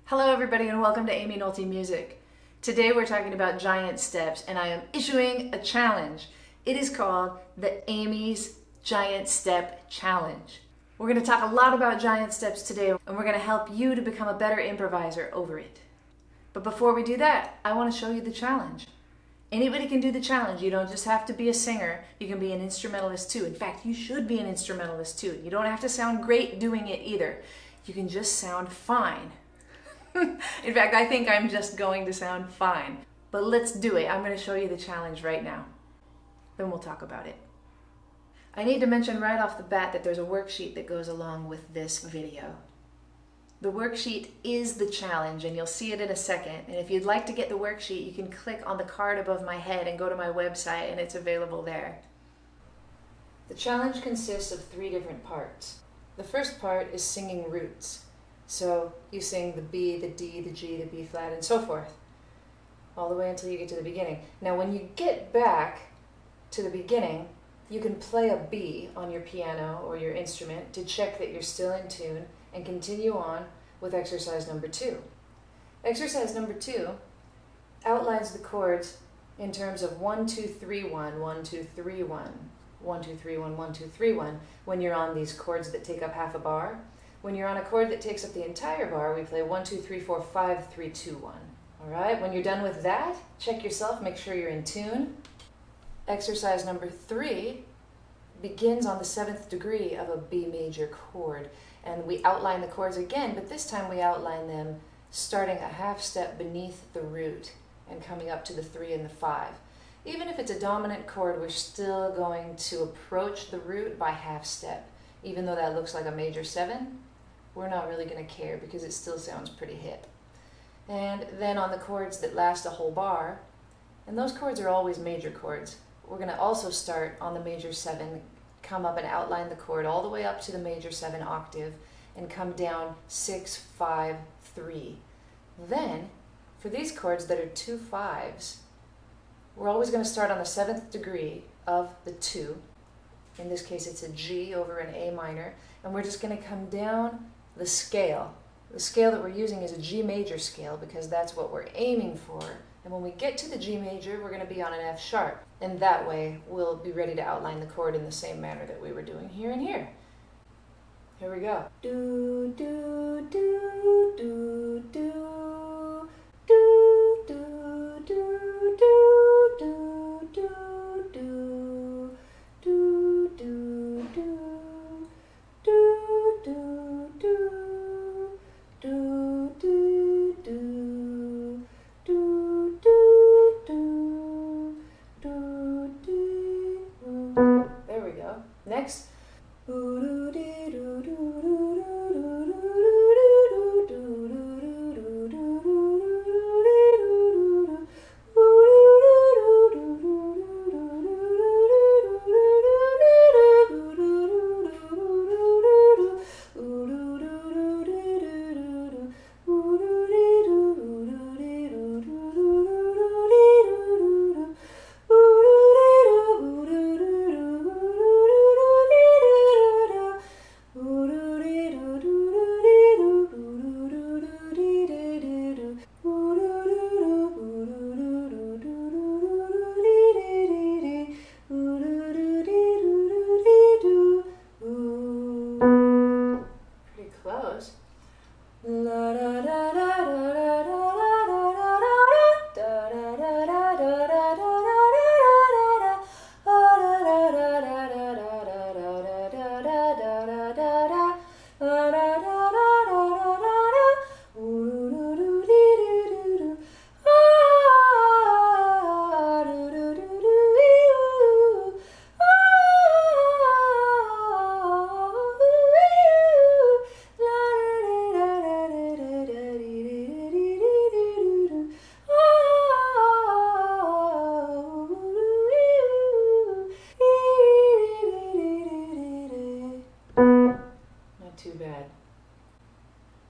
Hello everybody and welcome to Aimee Nolte Music. Today we're talking about giant steps and I am issuing a challenge. It is called the Aimee's Giant Step Challenge. We're going to talk a lot about giant steps today and we're going to help you to become a better improviser over it. But before we do that, I want to show you the challenge. Anybody can do the challenge. You don't just have to be a singer. You can be an instrumentalist too. In fact, you should be an instrumentalist too. You don't have to sound great doing it either. You can just sound fine. In fact, I think I'm just going to sound fine. But let's do it. I'm going to show you the challenge right now. Then we'll talk about it. I need to mention right off the bat that there's a worksheet that goes along with this video. The worksheet is the challenge, and you'll see it in a second. And if you'd like to get the worksheet, you can click on the card above my head and go to my website, and it's available there. The challenge consists of 3 different parts. The first part is singing roots. So you sing the B, the D, the G, the B flat, and so forth, all the way until you get to the beginning. Now when you get back to the beginning, you can play a B on your piano or your instrument to check that you're still in tune and continue on with exercise number 2. Exercise number 2 outlines the chords in terms of 1, 2, 3, 1, 1, 2, 3, 1, 1, 2, 3, 1, 1, 2, 3, 1, when you're on these chords that take up half a bar. When you're on a chord that takes up the entire bar, we play 1, 2, 3, 4, 5, 3, 2, 1. All right, when you're done with that, check yourself, make sure you're in tune. Exercise number 3 begins on the 7th degree of a B major chord. And we outline the chords again, but this time we outline them starting a half step beneath the root and coming up to the 3 and the 5. Even if it's a dominant chord, we're still going to approach the root by half step. Even though that looks like a major 7, we're not really going to care because it still sounds pretty hip. And then on the chords that last a whole bar, and those chords are always major chords, we're going to also start on the major 7, come up and outline the chord all the way up to the major 7 octave, and come down 6, 5, 3. Then, for these chords that are 2 5s, we're always going to start on the 7th degree of the 2. In this case, it's a G over an A minor, and we're just going to come down the scale. The scale that we're using is a G major scale because that's what we're aiming for. And when we get to the G major, we're going to be on an F sharp. And that way, we'll be ready to outline the chord in the same manner that we were doing here and here. Here we go. Do, do, do, do, do, do, do, do, do, do, do, do. Do, do, do, do, do, do, do, do, do, do, do, do. There we go. Next.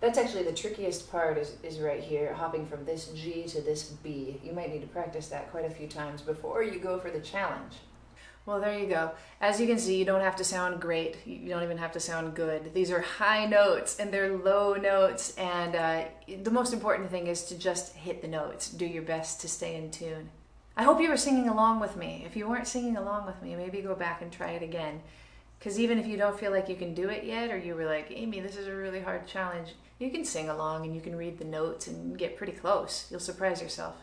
That's actually the trickiest part is right here, hopping from this G to this B. You might need to practice that quite a few times before you go for the challenge. Well, there you go. As you can see, you don't have to sound great. You don't even have to sound good. These are high notes and they're low notes. And the most important thing is to just hit the notes. Do your best to stay in tune. I hope you were singing along with me. If you weren't singing along with me, maybe go back and try it again. Because even if you don't feel like you can do it yet, or you were like, Aimee, this is a really hard challenge, you can sing along and you can read the notes and get pretty close. You'll surprise yourself.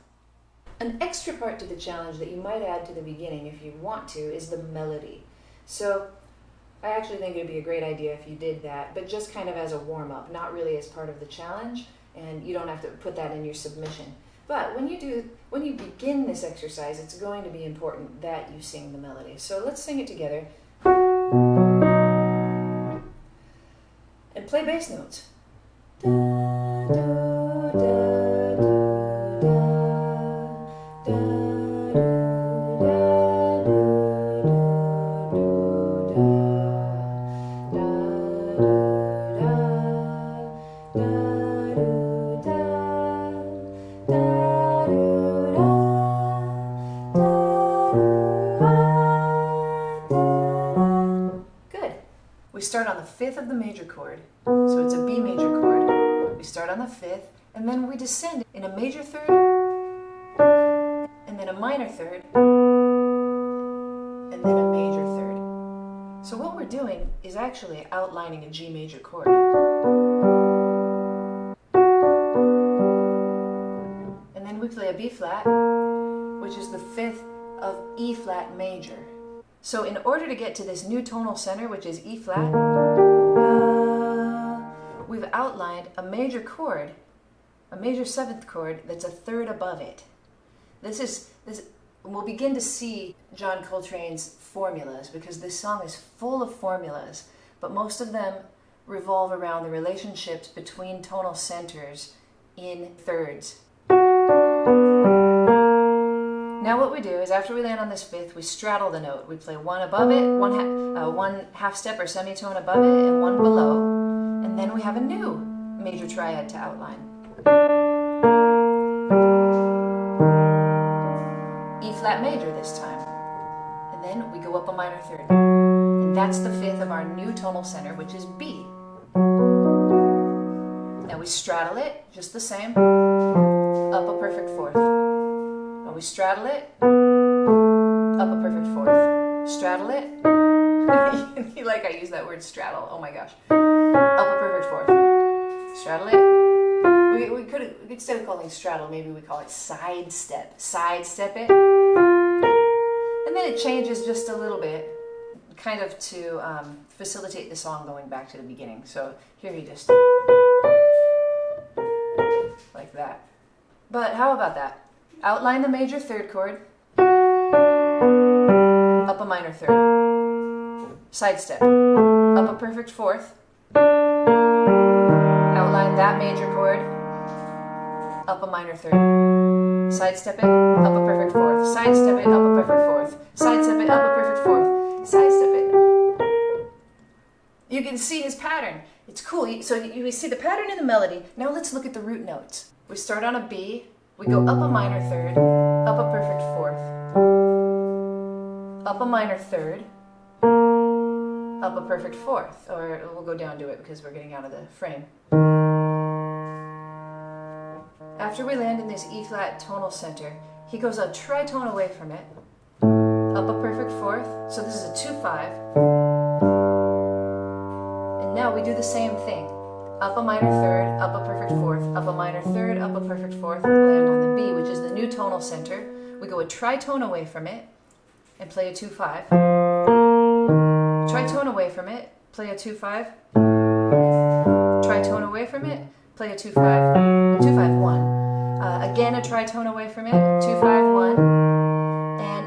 An extra part to the challenge that you might add to the beginning if you want to is the melody. So I actually think it would be a great idea if you did that, but just kind of as a warm-up, not really as part of the challenge, and you don't have to put that in your submission. But when you begin this exercise, it's going to be important that you sing the melody. So let's sing it together. And play bass notes. Da, da, da, da, da, we start on the fifth of the major chord, so it's a B major chord. We start on the fifth, and then we descend in a major third, and then a minor third, and then a major third. So what we're doing is actually outlining a G major chord. And then we play a B flat, which is the fifth of E flat major. So in order to get to this new tonal center, which is E flat, we've outlined a major chord, a major seventh chord that's a third above it. We'll begin to see John Coltrane's formulas, because this song is full of formulas, but most of them revolve around the relationships between tonal centers in thirds. Now what we do is, after we land on this fifth, we straddle the note. We play one above it, one half step or semitone above it, and one below. And then we have a new major triad to outline. E flat major this time. And then we go up a minor third. And that's the fifth of our new tonal center, which is B. Now we straddle it, just the same, up a perfect fourth. We straddle it, up a perfect fourth. Straddle it. You like I use that word straddle, oh my gosh. Up a perfect fourth. Straddle it. We could, instead of calling straddle, maybe we call it sidestep. Sidestep it. And then it changes just a little bit, kind of to facilitate the song going back to the beginning. So here you just, like that. But how about that? Outline the major third chord, up a minor third, sidestep, up a perfect fourth, outline that major chord, up a minor third, sidestep it, up a perfect fourth, sidestep it, up a perfect fourth, sidestep it, up a perfect fourth, sidestep it. You can see his pattern. It's cool. So you see the pattern in the melody. Now let's look at the root notes. We start on a B. We go up a minor third, up a perfect fourth, up a minor third, up a perfect fourth, or we'll go down to it because we're getting out of the frame. After we land in this E flat tonal center, he goes a tritone away from it, up a perfect fourth, so this is a 2-5, and now we do the same thing. Up a minor third, up a perfect fourth, up a minor third, up a perfect fourth, land on the B, which is the new tonal center. We go a tritone away from it and play a 2-5. Tritone away from it, play a 2-5. Tritone away from it, play a 2-5, 2-5-1. Again a tritone away from it, 2-5-1.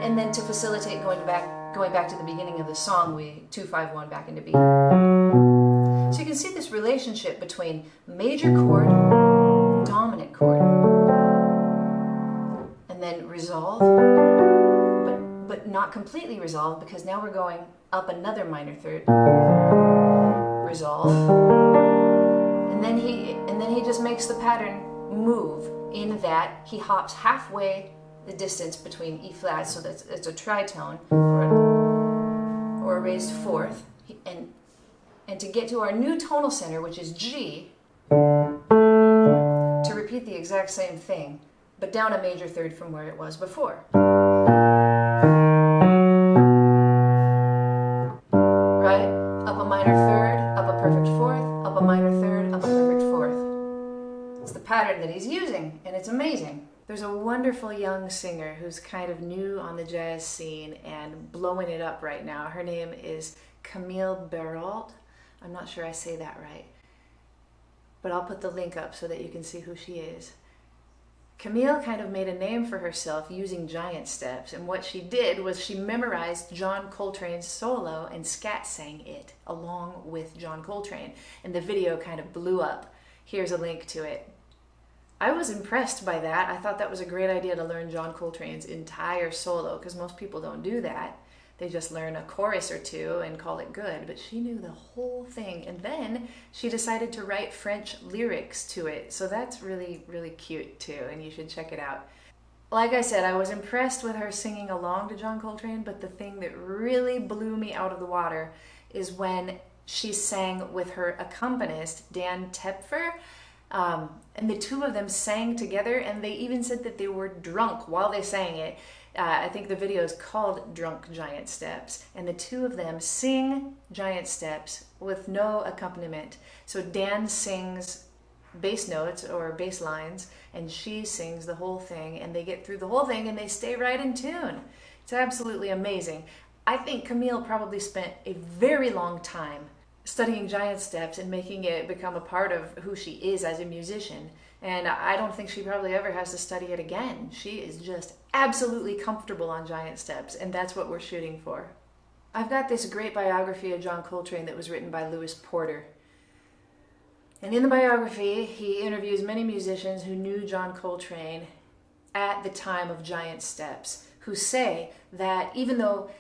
And then to facilitate going back to the beginning of the song, we 2-5-1 back into B. So you can see this relationship between major chord, dominant chord, and then resolve, but not completely resolve, because now we're going up another minor third, resolve, and then he just makes the pattern move in that he hops halfway the distance between E flat, so that's it's a tritone, or a raised fourth, and to get to our new tonal center, which is G, to repeat the exact same thing, but down a major third from where it was before. Right? Up a minor third, up a perfect fourth, up a minor third, up a perfect fourth. It's the pattern that he's using, and it's amazing. There's a wonderful young singer who's kind of new on the jazz scene and blowing it up right now. Her name is Camille Berrault. I'm not sure I say that right, but I'll put the link up so that you can see who she is. Camille kind of made a name for herself using giant steps, and what she did was she memorized John Coltrane's solo and scat sang it along with John Coltrane, and the video kind of blew up. Here's a link to it. I was impressed by that. I thought that was a great idea to learn John Coltrane's entire solo, because most people don't do that. They just learn a chorus or two and call it good, but she knew the whole thing, and then she decided to write French lyrics to it, so that's really, really cute too, and you should check it out. Like I said, I was impressed with her singing along to John Coltrane, but the thing that really blew me out of the water is when she sang with her accompanist, Dan Tepfer, and the two of them sang together, and they even said that they were drunk while they sang it. I think the video is called Drunk Giant Steps, and the two of them sing giant steps with no accompaniment. So Dan sings bass notes or bass lines, and she sings the whole thing, and they get through the whole thing and they stay right in tune. It's absolutely amazing. I think Camille probably spent a very long time studying giant steps and making it become a part of who she is as a musician. And I don't think she probably ever has to study it again. She is just absolutely comfortable on giant steps, and that's what we're shooting for. I've got this great biography of John Coltrane that was written by Lewis Porter. And in the biography, he interviews many musicians who knew John Coltrane at the time of giant steps, who say that even though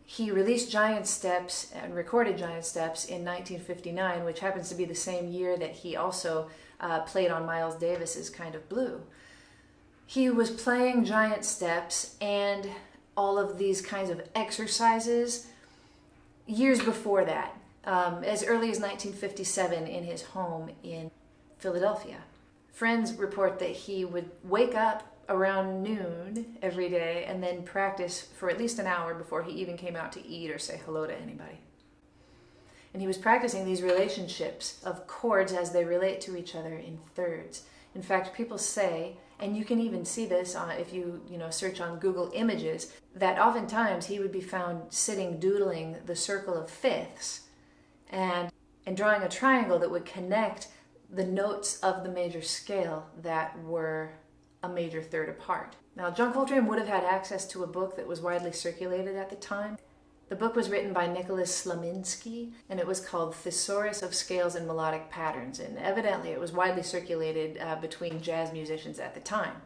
he released Giant Steps and recorded Giant Steps in 1959, which happens to be the same year that he also played on Miles Davis's Kind of Blue. He was playing Giant Steps and all of these kinds of exercises years before that, as early as 1957 in his home in Philadelphia. Friends report that he would wake up around noon every day and then practice for at least an hour before he even came out to eat or say hello to anybody. And he was practicing these relationships of chords as they relate to each other in thirds. In fact, people say, and you can even see this if you search on Google Images, that oftentimes he would be found sitting doodling the circle of fifths and drawing a triangle that would connect the notes of the major scale that were a major third apart. Now, John Coltrane would have had access to a book that was widely circulated at the time. The book was written by Nicholas Slaminsky, and it was called Thesaurus of Scales and Melodic Patterns, and evidently it was widely circulated between jazz musicians at the time.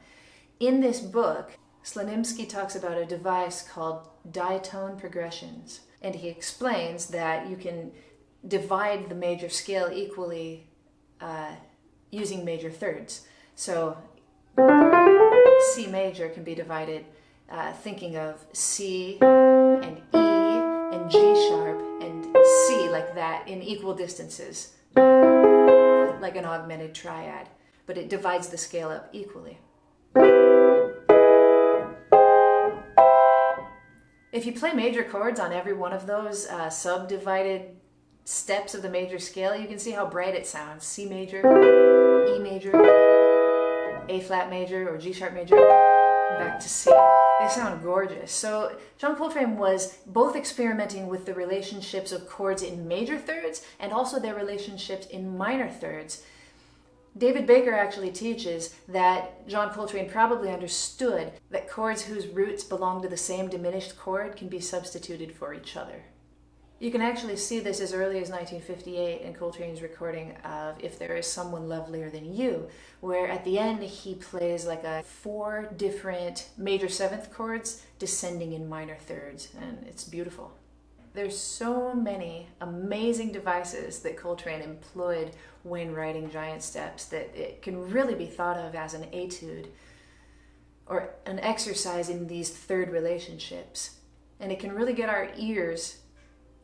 In this book, Slaminsky talks about a device called ditone progressions, and he explains that you can divide the major scale equally using major thirds. So C major can be divided thinking of C and E and G sharp and C like that in equal distances, like an augmented triad, but it divides the scale up equally. If you play major chords on every one of those subdivided steps of the major scale, you can see how bright it sounds. C major, E major, A flat major or G sharp major, back to C. They sound gorgeous. So John Coltrane was both experimenting with the relationships of chords in major thirds and also their relationships in minor thirds. David Baker actually teaches that John Coltrane probably understood that chords whose roots belong to the same diminished chord can be substituted for each other. You can actually see this as early as 1958 in Coltrane's recording of If There Is Someone Lovelier Than You, where at the end he plays like 4 different major 7th chords descending in minor thirds, and it's beautiful. There's so many amazing devices that Coltrane employed when writing Giant Steps that it can really be thought of as an etude or an exercise in these third relationships. And it can really get our ears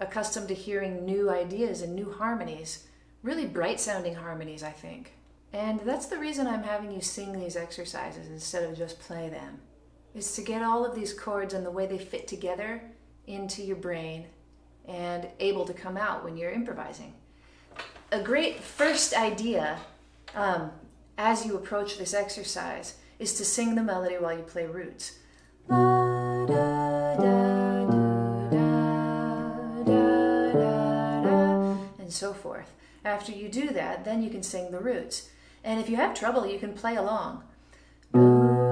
accustomed to hearing new ideas and new harmonies, really bright sounding harmonies, I think. And that's the reason I'm having you sing these exercises instead of just play them, is to get all of these chords and the way they fit together into your brain and able to come out when you're improvising. A great first idea as you approach this exercise is to sing the melody while you play roots. La, da, da, do, da, da, da, da, and so forth. After you do that, then you can sing the roots. And if you have trouble, you can play along. Do,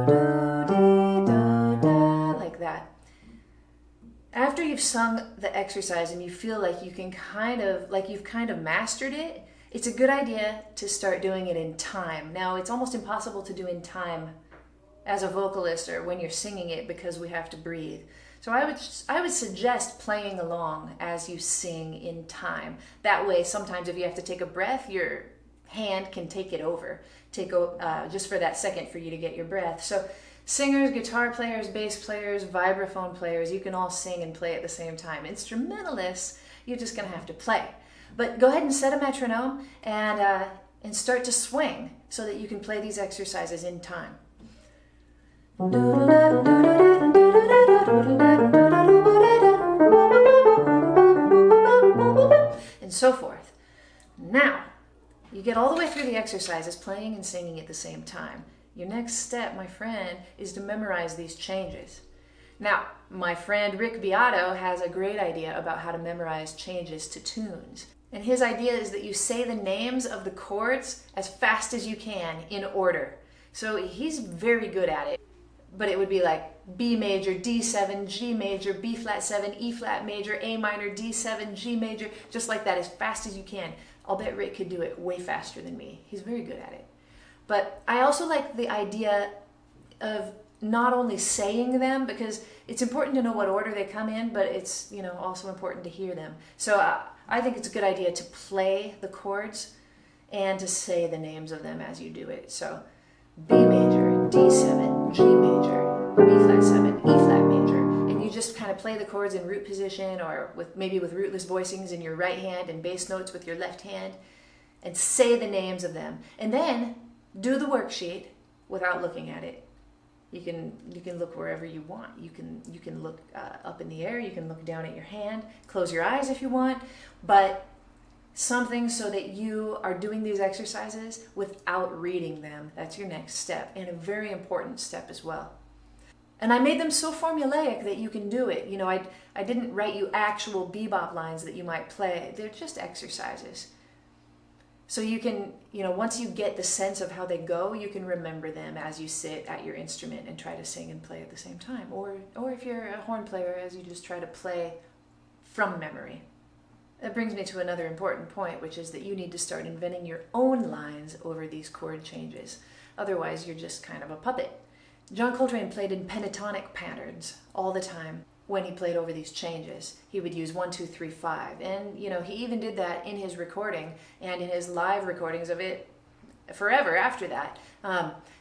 do, dee, da, da, like that. After you've sung the exercise and you feel like you can you've kind of mastered it, it's a good idea to start doing it in time. Now, it's almost impossible to do in time as a vocalist or when you're singing it because we have to breathe. So I would suggest playing along as you sing in time. That way, sometimes if you have to take a breath, your hand can take it over, just for that second for you to get your breath. So singers, guitar players, bass players, vibraphone players, you can all sing and play at the same time. Instrumentalists, you're just gonna have to play. But go ahead and set a metronome and start to swing so that you can play these exercises in time. And so forth. Now, you get all the way through the exercises playing and singing at the same time. Your next step, my friend, is to memorize these changes. Now, my friend Rick Beato has a great idea about how to memorize changes to tunes. And his idea is that you say the names of the chords as fast as you can in order. So he's very good at it. But it would be like B major, D7, G major, B flat 7, E flat major, A minor, D7, G major, just like that, as fast as you can. I'll bet Rick could do it way faster than me. He's very good at it. But I also like the idea of not only saying them, because it's important to know what order they come in, but it's also important to hear them. So I think it's a good idea to play the chords and to say the names of them as you do it. So B major, D7, G major, B flat 7, E flat major, and you just kind of play the chords in root position or maybe with rootless voicings in your right hand and bass notes with your left hand, and say the names of them. And then do the worksheet without looking at it. You can look wherever you want. You can look up in the air. You can look down at your hand. Close your eyes if you want, but something so that you are doing these exercises without reading them. That's your next step, and a very important step as well. And I made them so formulaic that you can do it. I didn't write you actual bebop lines that you might play. They're just exercises. So you can, once you get the sense of how they go, you can remember them as you sit at your instrument and try to sing and play at the same time. Or if you're a horn player, as you just try to play from memory. That brings me to another important point, which is that you need to start inventing your own lines over these chord changes. Otherwise, you're just kind of a puppet. John Coltrane played in pentatonic patterns all the time when he played over these changes. He would use 1, 2, 3, 5. And, he even did that in his recording and in his live recordings of it forever after that.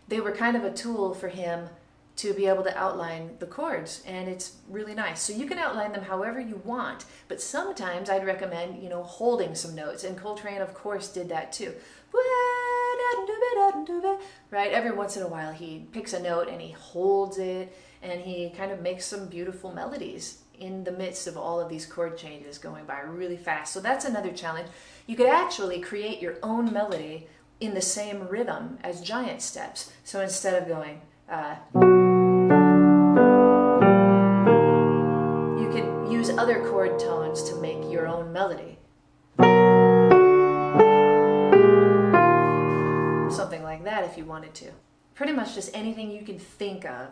They were kind of a tool for him to be able to outline the chords, and it's really nice. So you can outline them however you want, but sometimes I'd recommend, holding some notes, and Coltrane, of course, did that too. Right? Every once in a while he picks a note and he holds it, and he kind of makes some beautiful melodies in the midst of all of these chord changes going by really fast. So that's another challenge. You could actually create your own melody in the same rhythm as giant steps. So instead of going you could use other chord tones to make your own melody. Something like that if you wanted to. Pretty much just anything you can think of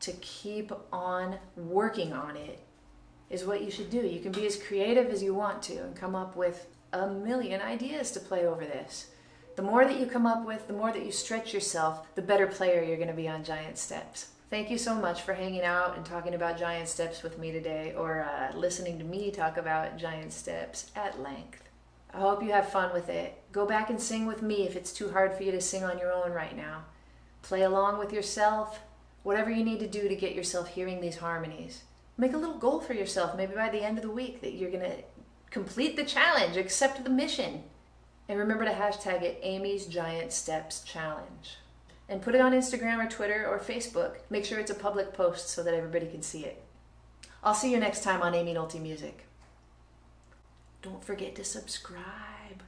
to keep on working on it is what you should do. You can be as creative as you want to and come up with a million ideas to play over this. The more that you come up with, the more that you stretch yourself, the better player you're going to be on giant steps. Thank you so much for hanging out and talking about giant steps with me today, or listening to me talk about giant steps at length. I hope you have fun with it. Go back and sing with me if it's too hard for you to sing on your own right now. Play along with yourself, whatever you need to do to get yourself hearing these harmonies. Make a little goal for yourself, maybe by the end of the week, that you're going to complete the challenge, accept the mission. And remember to hashtag it Aimee's Giant Steps Challenge. And put it on Instagram or Twitter or Facebook. Make sure it's a public post so that everybody can see it. I'll see you next time on Aimee Nolte Music. Don't forget to subscribe.